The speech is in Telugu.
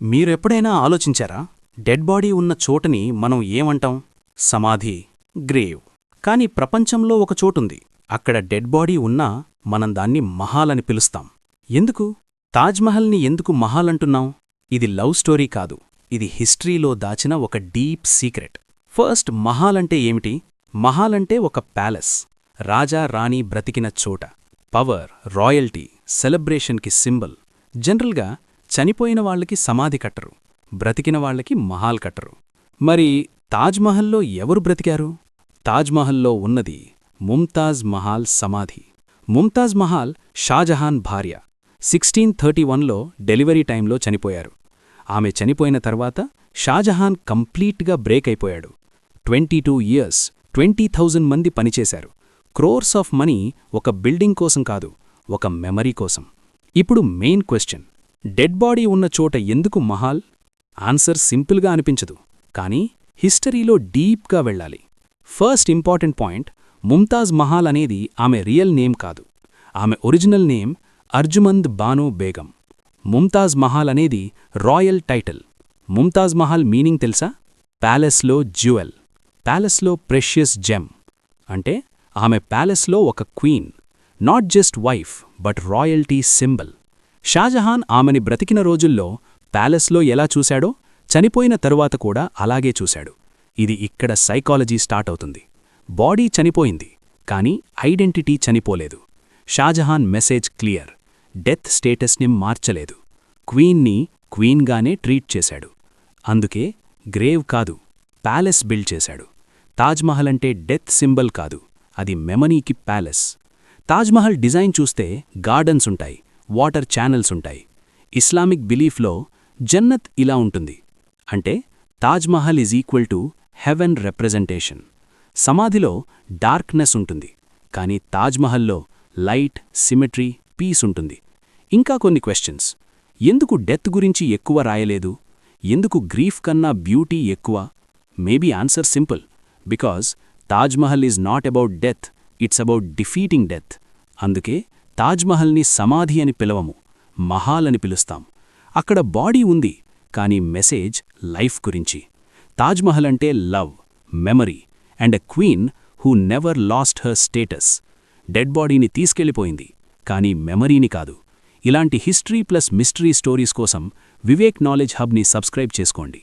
మీరెప్పుడైనా ఆలోచించారా? డెడ్ బాడీ ఉన్న చోటని మనం ఏమంటాం? సమాధి, గ్రేవ్. కాని ప్రపంచంలో ఒక చోటుంది. అక్కడ డెడ్ బాడీ ఉన్నా మనం దాన్ని మహాల్ అని పిలుస్తాం. ఎందుకు? తాజ్మహల్ని ఎందుకు మహాల్ అంటున్నాం? ఇది లవ్ స్టోరీ కాదు. ఇది హిస్టరీలో దాచిన ఒక డీప్ సీక్రెట్. ఫస్ట్, మహాల్ అంటే ఏమిటి? మహాల్ అంటే ఒక ప్యాలెస్. రాజా రాణి బ్రతికిన చోట. పవర్, రాయల్టీ, సెలబ్రేషన్కి సింబల్. జనరల్గా చనిపోయిన వాళ్ళకి సమాధి కట్టరు, బ్రతికిన వాళ్ళకి మహాల్ కట్టరు. మరి తాజ్మహల్లో ఎవరు బ్రతికారు? తాజ్మహల్లో ఉన్నది ముంతాజ్ మహాల్ సమాధి. ముంతాజ్ మహాల్ షాజహాన్ భార్య. 1631లో డెలివరీ టైంలో చనిపోయారు. ఆమె చనిపోయిన తర్వాత షాజహాన్ కంప్లీట్గా బ్రేక్ అయిపోయాడు. 22 ఇయర్స్, 20,000 మంది పనిచేశారు. క్రోర్స్ ఆఫ్ మనీ ఒక బిల్డింగ్ కోసం కాదు, ఒక మెమరీ కోసం. ఇప్పుడు మెయిన్ క్వశ్చన్, డెడ్ బాడీ ఉన్న చోట ఎందుకు మహాల్? ఆన్సర్ సింపుల్గా అనిపించదు, కానీ హిస్టరీలో డీప్గా వెళ్ళాలి. First important point, Mumtaz Mahal అనేది ఆమె రియల్ నేమ్ కాదు. ఆమె ఒరిజినల్ నేమ్ అర్జుమంద్ బానో బేగం. ముంతాజ్ మహాల్ అనేది royal title. Mumtaz Mahal meaning తెలుసా? ప్యాలెస్లో జ్యువెల్, ప్యాలెస్లో ప్రెషియస్ జెమ్. అంటే ఆమె ప్యాలెస్లో ఒక queen, not just wife but royalty symbol. Shah Jahan ఆమెని బ్రతికిన రోజుల్లో ప్యాలెస్లో ఎలా చూశాడో, చనిపోయిన తరువాత కూడా అలాగే చూశాడు. ఇది ఇక్కడ సైకాలజీ స్టార్ట్ అవుతుంది. బాడీ చనిపోయింది, కానీ ఐడెంటిటీ చనిపోలేదు. షాజహాన్ మెసేజ్ క్లియర్, డెత్ స్టేటస్ని మార్చలేదు. క్వీన్ని క్వీన్గానే ట్రీట్ చేశాడు. అందుకే గ్రేవ్ కాదు, ప్యాలెస్ బిల్డ్ చేశాడు. తాజ్మహల్ అంటే డెత్ సింబల్ కాదు, అది మెమనీకి ప్యాలెస్. తాజ్మహల్ డిజైన్ చూస్తే గార్డెన్స్ ఉంటాయి, వాటర్ ఛానల్స్ ఉంటాయి. ఇస్లామిక్ బిలీఫ్లో జన్నత్ ఇలా ఉంటుంది. అంటే Taj Mahal is equal to heaven representation. సమాధిలో డార్క్నెస్ ఉంటుంది, కానీ తాజ్మహల్లో లైట్, సిమెట్రీ, పీస్ ఉంటుంది. ఇంకా కొన్ని క్వశ్చన్స్. ఎందుకు డెత్ గురించి ఎక్కువ రాయలేదు? ఎందుకు గ్రీఫ్ కన్నా బ్యూటీ ఎక్కువ? Maybe answer simple, because Taj Mahal is not about death, it's about defeating death. అందుకే తాజ్మహల్ని సమాధి అని పిలవము, మహాల్ అని పిలుస్తాం. అక్కడ బాడీ ఉంది, కానీ మెసేజ్ లైఫ్ గురించి. తాజ్మహల్ అంటే love, memory and a queen who never lost her status. Dead బాడీని తీసుకెళ్లిపోయింది, కానీ మెమరీని కాదు. ఇలాంటి హిస్టరీ ప్లస్ మిస్టరీ స్టోరీస్ కోసం వివేక్ నాలెడ్జ్ హబ్ని సబ్స్క్రైబ్ చేసుకోండి.